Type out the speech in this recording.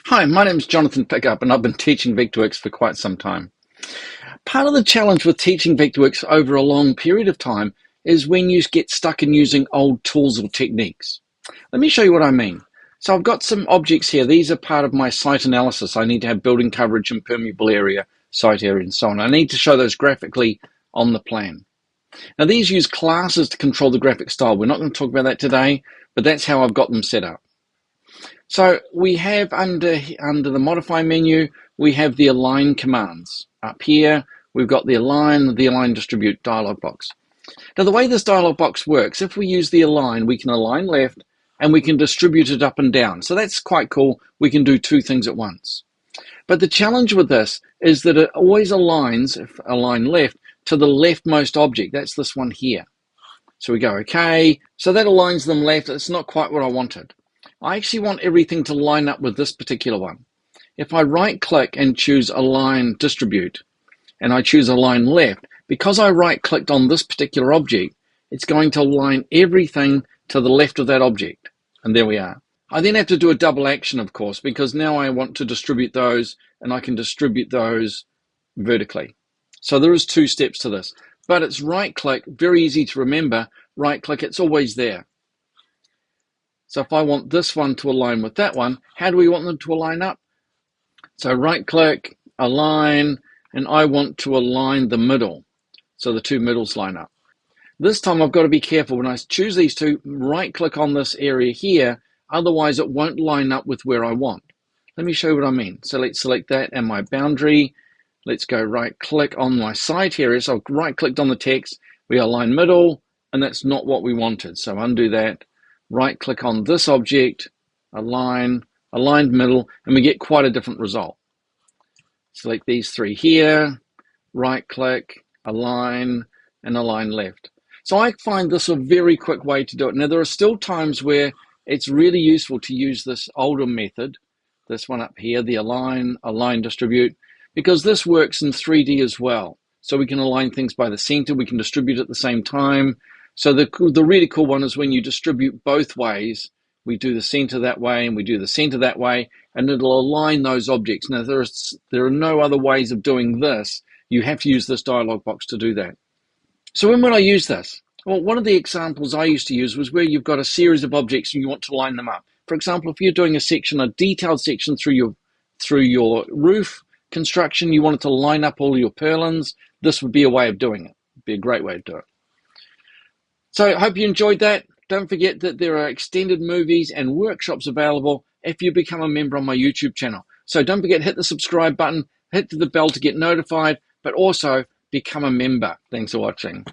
Hi, my name is Jonathan Pickup and I've been teaching Vectorworks for quite some time. Part of the challenge with teaching Vectorworks over a long period of time is when you get stuck in using old tools or techniques. Let me show you what I mean. So I've got some objects here. These are part of my site analysis. I need to have building coverage and permeable area, site area, and so on. I need to show those graphically on the plan. Now these use classes to control the graphic style. We're not going to talk about that today, but that's how I've got them set up. So we have under the modify menu, we have the align commands. Up here, we've got the align distribute dialog box. Now the way this dialog box works, if we use the align, we can align left and we can distribute it up and down. So that's quite cool. We can do two things at once. But the challenge with this is that it always aligns, if align left, to the leftmost object. That's this one here. So we go, okay. So that aligns them left. It's not quite what I wanted. I actually want everything to line up with this particular one. If I right click and choose align distribute and I choose align left, because I right clicked on this particular object, it's going to align everything to the left of that object. And there we are. I then have to do a double action, of course, because now I want to distribute those and I can distribute those vertically. So there is two steps to this, but it's right click, very easy to remember, right click, it's always there. So if I want this one to align with that one, how do we want them to align up? So right click, align, and I want to align the middle. So the two middles line up. This time I've got to be careful when I choose these two, right click on this area here, otherwise it won't line up with where I want. Let me show you what I mean. So let's select that and my boundary. Let's go right click on my site area. So I've right clicked on the text, we align middle, and that's not what we wanted. So undo that. Right click on this object, align, aligned middle, and we get quite a different result. Select these three here, right click, align, and align left. So I find this a very quick way to do it. Now there are still times where it's really useful to use this older method, this one up here, the align distribute, because this works in 3D as well. So we can align things by the center, we can distribute at the same time. So the really cool one is when you distribute both ways, we do the center that way and we do the center that way, and it'll align those objects. Now, there are no other ways of doing this. You have to use this dialog box to do that. So when would I use this? Well, one of the examples I used to use was where you've got a series of objects and you want to line them up. For example, if you're doing a detailed section through your roof construction, you wanted to line up all your purlins, this would be a way of doing it. It'd be a great way to do it. So I hope you enjoyed that. Don't forget that there are extended movies and workshops available if you become a member on my YouTube channel. So don't forget, hit the subscribe button, hit the bell to get notified, but also become a member. Thanks for watching.